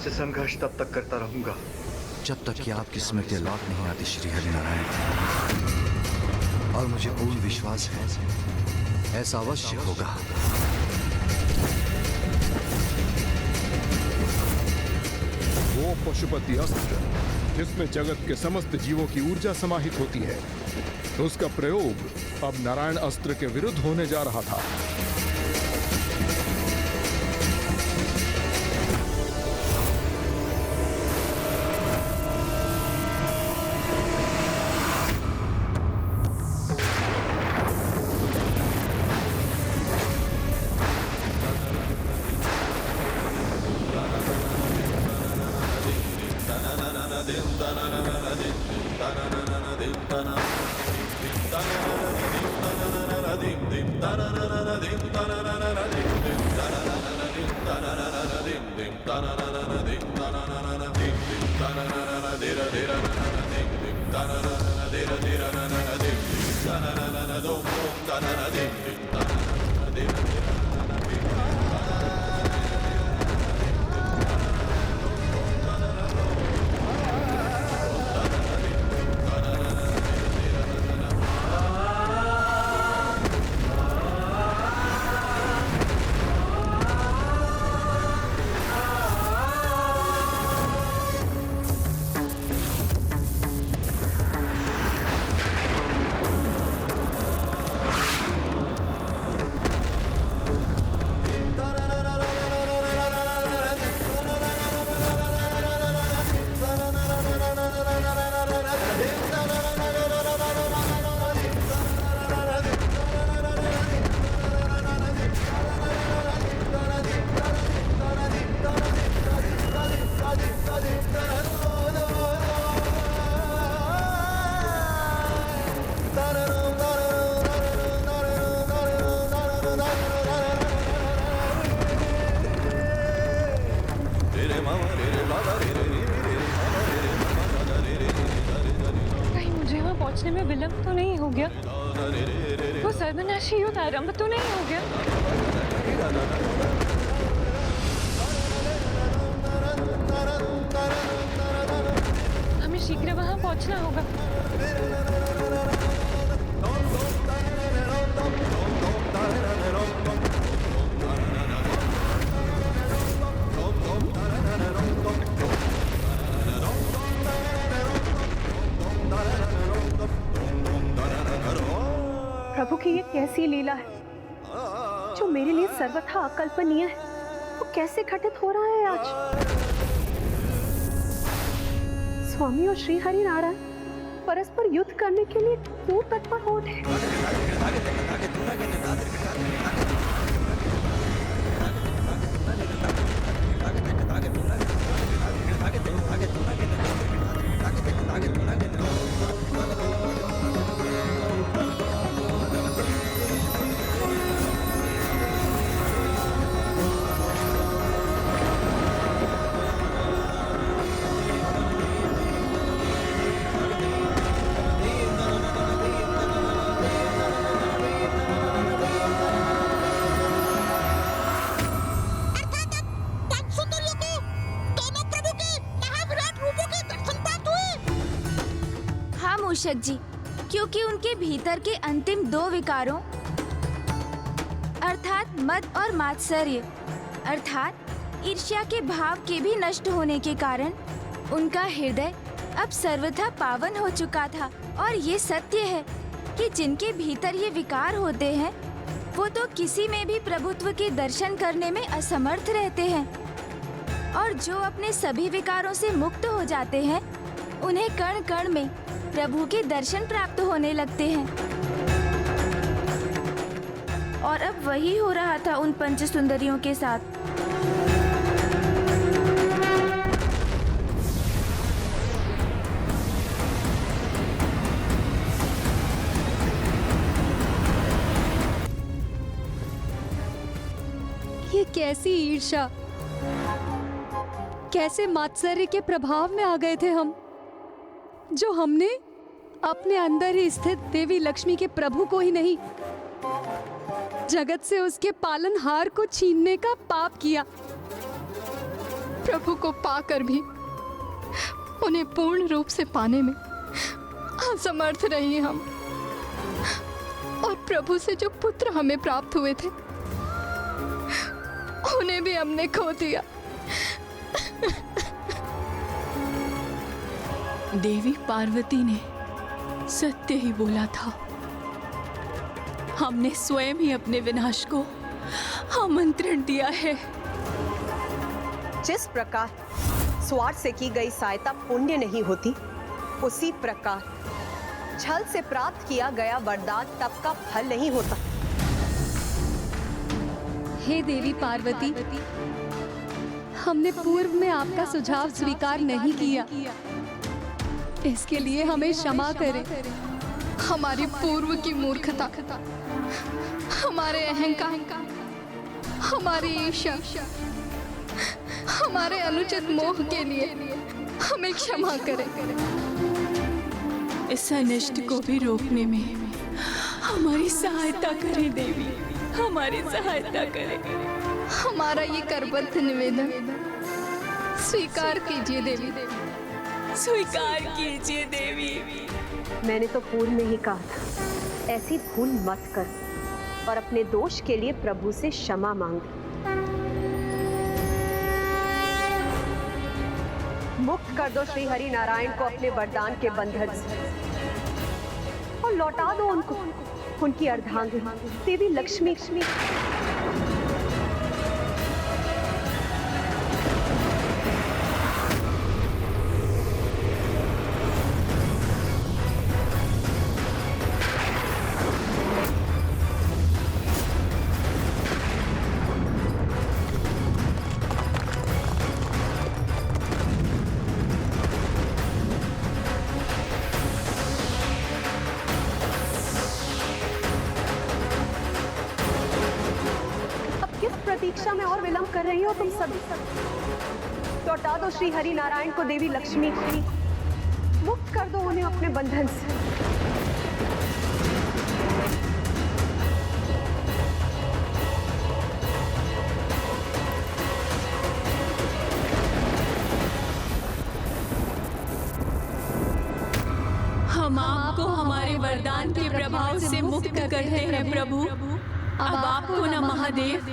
आपसे संघर्ष तब तक करता रहूंगा जब तक कि आपकी स्मृति लौट नहीं आती श्री हरिनारायण। और मुझे पूर्ण विश्वास है ऐसा अवश्य होगा। वो पशुपति अस्त्र जिसमें जगत के समस्त जीवों की ऊर्जा समाहित होती है, उसका प्रयोग अब नारायण अस्त्र के विरुद्ध होने जा रहा था। पहुंचने में विलंब तो नहीं हो गया? वो सर्वनाशी युद्ध आरंभ तो नहीं हो गया? हमें शीघ्र वहां पहुंचना होगा। प्रभु की ये कैसी लीला है जो मेरे लिए सर्वथा अकल्पनीय है, वो कैसे घटित हो रहा है आज। स्वामी और श्री हरि नारायण परस्पर युद्ध करने के लिए क्यों तत्पर हो उठे? मूषक जी, क्योंकि उनके भीतर के अंतिम दो विकारों अर्थात मद और मात्सर्य अर्थात ईर्ष्या के भाव के भी नष्ट होने के कारण उनका हृदय अब सर्वथा पावन हो चुका था। और ये सत्य है कि जिनके भीतर ये विकार होते हैं वो तो किसी में भी प्रभुत्व के दर्शन करने में असमर्थ रहते हैं, और जो अपने सभी विकारों से मुक्त हो जाते हैं उन्हें कण कण में प्रभु के दर्शन प्राप्त होने लगते हैं। और अब वही हो रहा था उन पंच सुंदरियों के साथ। ये कैसी ईर्ष्या, कैसे मात्सर्य के प्रभाव में आ गए थे हम, जो हमने अपने अंदर ही स्थित देवी लक्ष्मी के प्रभु को ही नहीं, जगत से उसके पालनहार को छीनने का पाप किया। प्रभु को पाकर भी उन्हें पूर्ण रूप से पाने में असमर्थ रही हम, और प्रभु से जो पुत्र हमें प्राप्त हुए थे उन्हें भी हमने खो दिया। देवी पार्वती ने सत्य ही बोला था। हमने स्वयं ही अपने विनाश को आमंत्रण दिया है। जिस प्रकार स्वार्थ से की गई सहायता पुण्य नहीं होती, उसी प्रकार छल से प्राप्त किया गया वरदान तप का फल नहीं होता। हे देवी पार्वती, हमने पूर्व में आपका सुझाव स्वीकार नहीं किया, इसके लिए हमें क्षमा करें। हमारी पूर्व की मूर्खता, हमारे अहंकार, हमारी ईर्ष्या, हमारे अनुचित मोह के लिए हमें क्षमा करें। इस अनिष्ट को भी रोकने में हमारी सहायता करें देवी, हमारी सहायता करें। हमारा ये करबद्ध निवेदन स्वीकार कीजिए देवी, स्वीकार कीजिए देवी। मैंने तो पूर्व में ही कहा था, ऐसी भूल मत कर और अपने दोष के लिए प्रभु से क्षमा मांग। मुक्त कर दो श्री हरि नारायण को अपने वरदान के बंधन से और लौटा दो उनको उनकी अर्धांगिनी देवी लक्ष्मी। प्रतीक्षा में और विलंब कर रही हो तुम सभी। लौटा दो श्री हरि नारायण को देवी लक्ष्मी, मुक्त कर दो उन्हें अपने बंधन से। हम आपको हमारे वरदान के प्रभाव से मुक्त करते हैं प्रभु। अब आपको न महादेव,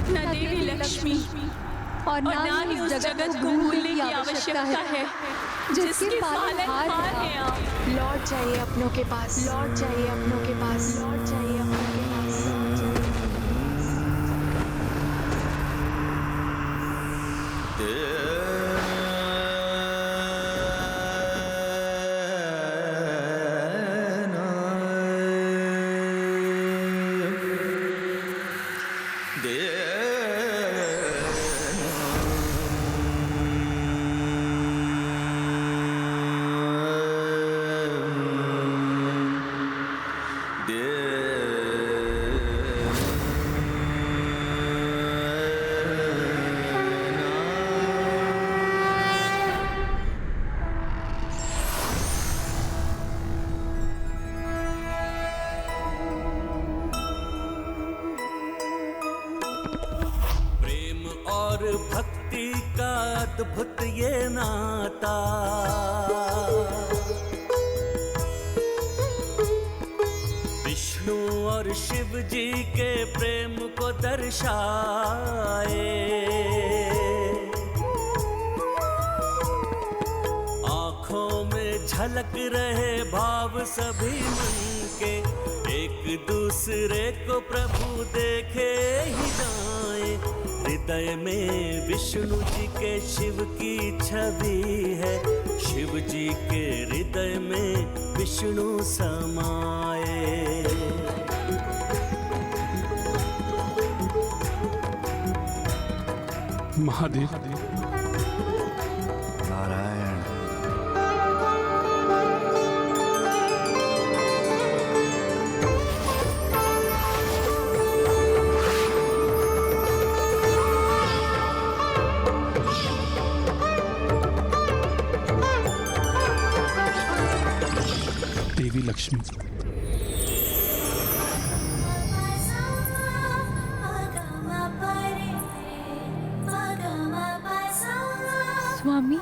न देवी लक्ष्मी और न ही उस जगत को भूलने की आवश्यकता है जिसके पालनहार हैं आप। लौट जाइए अपनों के पास, लौट जाइए अपनों के पास, लौट जाइए अपनों के पास। भक्ति का अद्भुत ये नाता, विष्णु और शिव जी के प्रेम को दर्शाए। आंखों में झलक रहे भाव सभी मन के, एक दूसरे को प्रभु देखे ही जाए। हृदय में विष्णु जी के शिव की छवि है, शिव जी के हृदय में विष्णु समाए। महादेव नारायण, देवी लक्ष्मी। स्वामी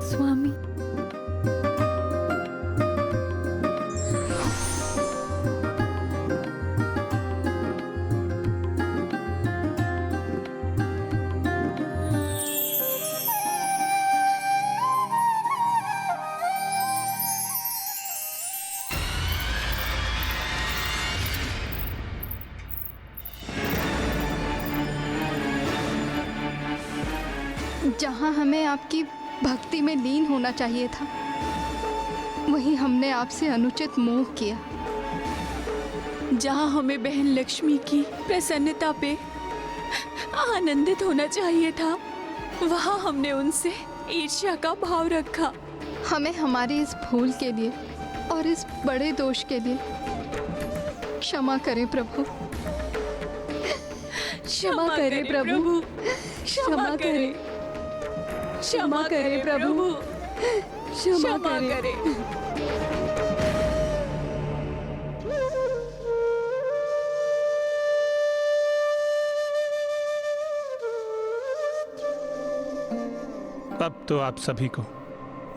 स्वामी जहाँ हमें आपकी भक्ति में लीन होना चाहिए था, वहीं हमने आपसे अनुचित मोह किया। जहाँ हमें बहन लक्ष्मी की प्रसन्नता पे आनंदित होना चाहिए था, वहाँ हमने उनसे ईर्ष्या का भाव रखा। हमें हमारी इस भूल के लिए और इस बड़े दोष के लिए क्षमा करें प्रभु। क्षमा करें प्रभु, क्षमा करें, क्षमा करें प्रभु, क्षमा करें। अब तो आप सभी को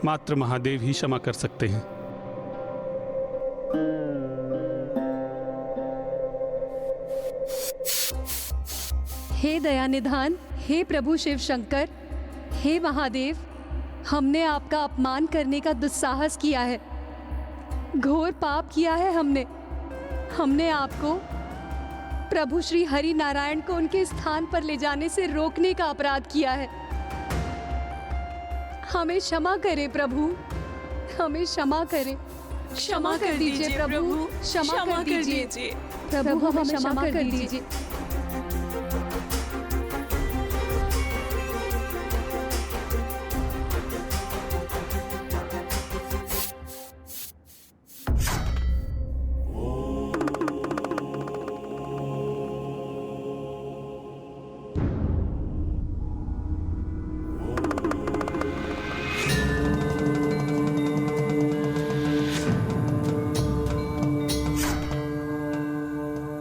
मात्र महादेव ही क्षमा कर सकते हैं। हे दयानिधान, हे प्रभु शिव शंकर, हे महादेव, हमने आपका अपमान करने का दुस्साहस किया है, घोर पाप किया है। हमने आपको प्रभु श्री हरि नारायण को उनके स्थान पर ले जाने से रोकने का अपराध किया है। हमें क्षमा करें प्रभु, हमें क्षमा करें। क्षमा कर दीजिए प्रभु, क्षमा कर दीजिए प्रभु, हमें क्षमा कर दीजिए।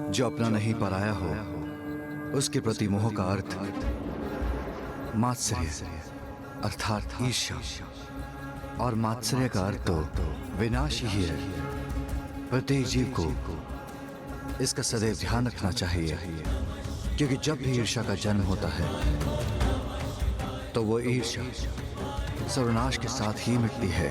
जो अपना नहीं पराया हो, उसके प्रति मोह का अर्थ मात्सर्य अर्थात ईर्ष्या, और मात्सर्य का अर्थ तो विनाश ही है। प्रत्येक जीव को इसका सदैव ध्यान रखना चाहिए, क्योंकि जब भी ईर्ष्या का जन्म होता है तो वो ईर्ष्या सर्वनाश के साथ ही मिटती है।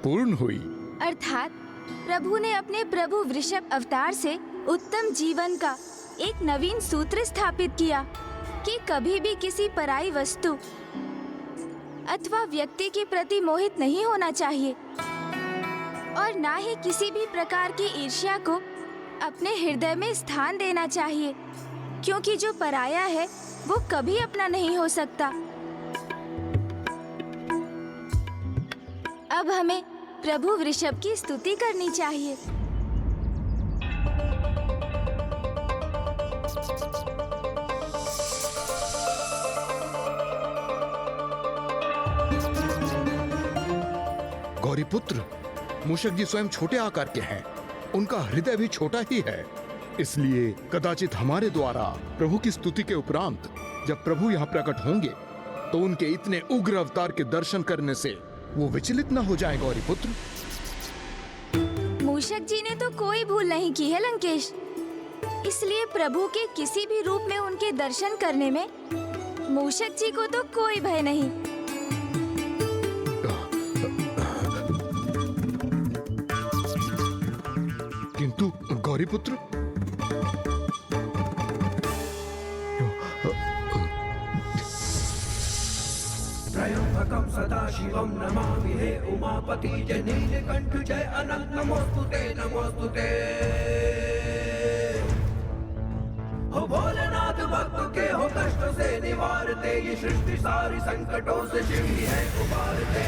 पूर्ण हुई। अर्थात प्रभु ने अपने प्रभु वृषभ अवतार से उत्तम जीवन का एक नवीन सूत्र स्थापित किया कि कभी भी किसी पराई वस्तु अथवा व्यक्ति के प्रति मोहित नहीं होना चाहिए, और ना ही किसी भी प्रकार की ईर्ष्या को अपने हृदय में स्थान देना चाहिए, क्योंकि जो पराया है वो कभी अपना नहीं हो सकता। अब हमें प्रभु वृषभ की स्तुति करनी चाहिए। गौरीपुत्र, मूषक जी स्वयं छोटे आकार के हैं, उनका हृदय भी छोटा ही है, इसलिए कदाचित हमारे द्वारा प्रभु की स्तुति के उपरांत जब प्रभु यहाँ प्रकट होंगे तो उनके इतने उग्र अवतार के दर्शन करने से वो विचलित न हो जाए। गौरीपुत्र, मूषक जी ने तो कोई भूल नहीं की है लंकेश, इसलिए प्रभु के किसी भी रूप में उनके दर्शन करने में मूषक जी को तो कोई भय नहीं। गौरीपुत्र, त्रयंबकं सदाशिवं नमामि हे उमापति जय नीलकंठ जय अनंत नमोस्तुते नमोस्तुते। हो भोलेनाथ भक्त के हो कष्ट से निवारते, ये सृष्टि सारी संकटों से शिव ही है उबारते।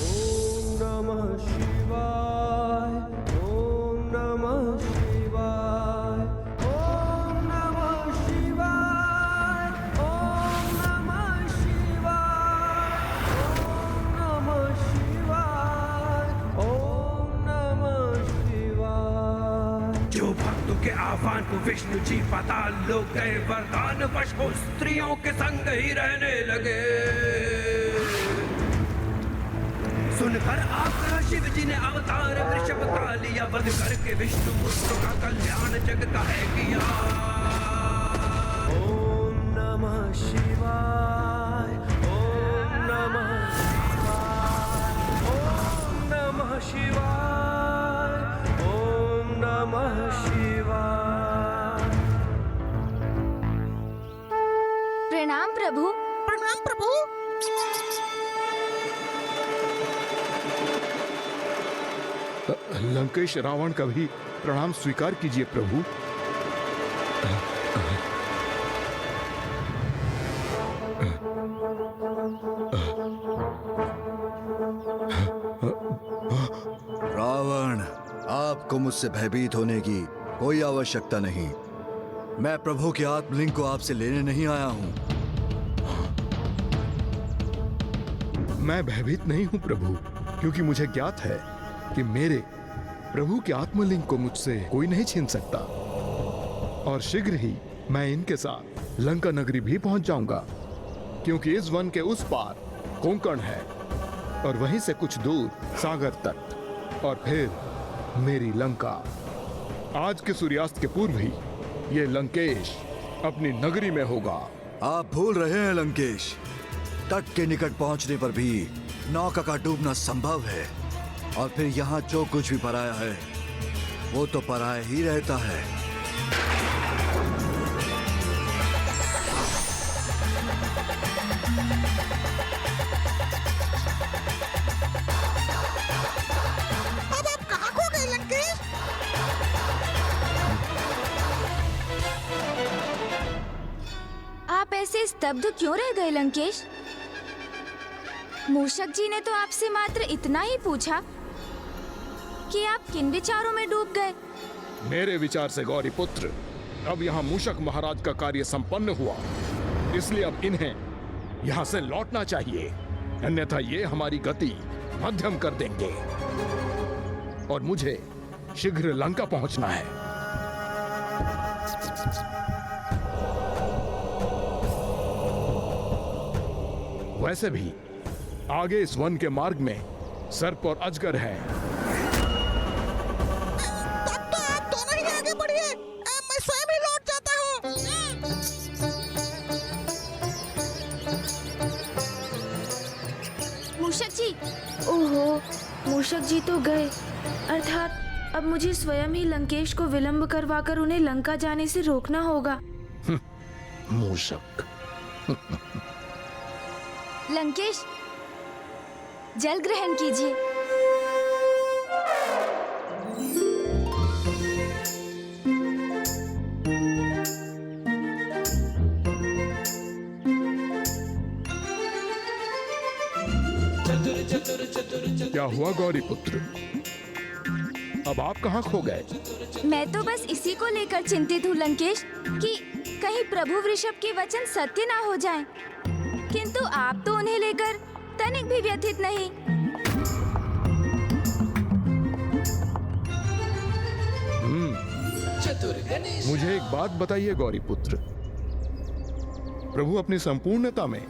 ओम नमः शिवाय, ओम नमः शिवाय, ओम नमः शिवाय, ओम नमः शिवाय, ओम नमः शिवाय, ओम नमः शिवाय। जो भक्त के आह्वान को विष्णु जी पाताल लोक गए, वरदान वश हो स्त्रियों के संग ही रहने लगे। सुनकर आकर शिव जी ने अवतार वृषभ का लिया, वध करके विष्णु पुत्र का कल्याण जग का है किया। ओम नमः शिवाय, ओम नमः शिवाय, ओम नमः शिवाय, ओम नमः शिवाय। प्रणाम प्रभु। प्रणाम प्रभु। लंकेश रावण का भी प्रणाम स्वीकार कीजिए प्रभु। रावण, आपको मुझसे भयभीत होने की कोई आवश्यकता नहीं। मैं प्रभु के आत्मलिंग को आपसे लेने नहीं आया हूं। मैं भयभीत नहीं हूं प्रभु, क्योंकि मुझे ज्ञात है कि मेरे प्रभु के आत्मलिंग को मुझसे कोई नहीं छीन सकता। और शीघ्र ही मैं इनके साथ लंका नगरी भी पहुंच जाऊंगा, क्योंकि इस वन के उस पार कोंकण है और वहीं से कुछ दूर सागर तट, और फिर मेरी लंका। आज के सूर्यास्त के पूर्व ही ये लंकेश अपनी नगरी में होगा। आप भूल रहे हैं लंकेश, तट के निकट पहुंचने पर भी नौका का डूबना संभव है, और फिर यहाँ जो कुछ भी पराया है वो तो पराया ही रहता है। अब आप कहाँ खो गए लंकेश? आप ऐसे स्तब्ध क्यों रह गए लंकेश? मूषक जी ने तो आपसे मात्र इतना ही पूछा कि आप किन विचारों में डूब गए। मेरे विचार से गौरी पुत्र, अब यहाँ मूषक महाराज का कार्य संपन्न हुआ, इसलिए अब इन्हें यहाँ से लौटना चाहिए, अन्यथा ये हमारी गति मध्यम कर देंगे और मुझे शीघ्र लंका पहुंचना है। वैसे भी आगे इस वन के मार्ग में सर्प और अजगर है। तब तो आप दोनों ही आगे बढ़िए, मैं स्वयं ही लौट जाता हूँ। मूषक जी, ओहो, मूषक जी तो गए, अर्थात अब मुझे स्वयं ही लंकेश को विलंब करवाकर उन्हें लंका जाने से रोकना होगा। मूषक। लंकेश, जल ग्रहण कीजिए। क्या हुआ गौरी पुत्र, अब आप कहाँ खो गए? मैं तो बस इसी को लेकर चिंतित हूँ लंकेश, कि कहीं प्रभु वृषभ के वचन सत्य ना हो जाएं। किंतु आप तो उन्हें लेकर तनिक भी व्यथित नहीं। मुझे एक बात बताइए गौरी पुत्र, प्रभु अपनी संपूर्णता में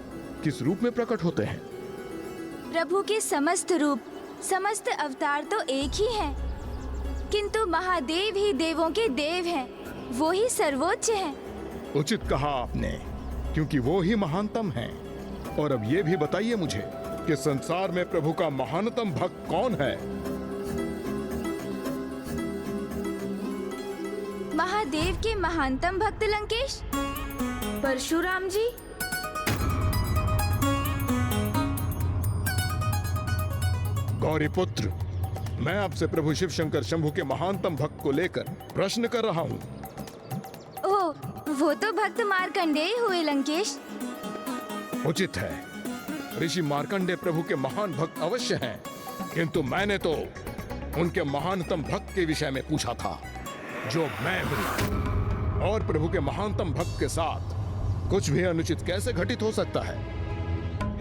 किस रूप में प्रकट होते हैं? प्रभु के समस्त रूप, समस्त अवतार तो एक ही हैं, किंतु महादेव ही देवों के देव हैं, वो ही सर्वोच्च हैं। उचित कहा आपने, क्योंकि वो ही महानतम हैं। और अब ये भी बताइए मुझे कि संसार में प्रभु का महानतम भक्त कौन है? महादेव के महानतम भक्त लंकेश, परशुराम जी। गौरी पुत्र, मैं आपसे प्रभु शिव शंकर शंभु के महानतम भक्त को लेकर प्रश्न कर रहा हूँ। ओह, वो तो भक्त मार्कंडेय हुए लंकेश। उचित है, ऋषि मार्कंडेय प्रभु के महान भक्त अवश्य हैं, किंतु मैंने तो उनके महानतम भक्त के विषय में पूछा था, जो मैं हूँ। और प्रभु के महानतम भक्त के साथ कुछ भी अनुचित कैसे घटित हो सकता है?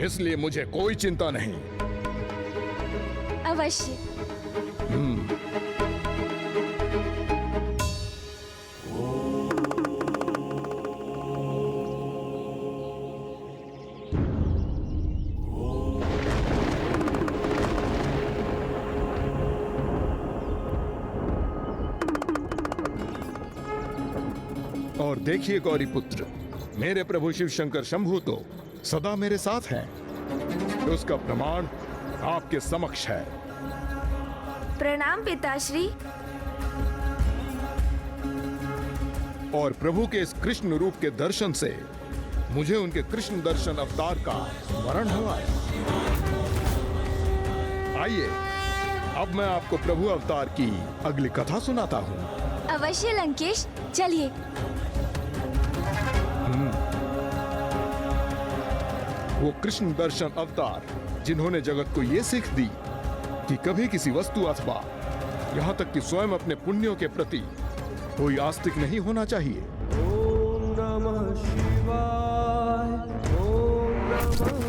इसलिए मुझे कोई चिंता नहीं। अवश्य। और देखिए गौरी पुत्र, मेरे प्रभु शिव शंकर शंभु तो सदा मेरे साथ हैं। उसका प्रमाण आपके समक्ष है। प्रणाम पिताश्री। और प्रभु के इस कृष्ण रूप के दर्शन से मुझे उनके कृष्ण दर्शन अवतार का स्मरण हुआ है। आइए, अब मैं आपको प्रभु अवतार की अगली कथा सुनाता हूँ। अवश्य लंकेश, चलिए। वो कृष्ण दर्शन अवतार जिन्होंने जगत को ये सीख दी कि कभी किसी वस्तु अथवा यहाँ तक कि स्वयं अपने पुण्यों के प्रति कोई आस्तिक नहीं होना चाहिए। ओम नमः शिवाय, ओम नमः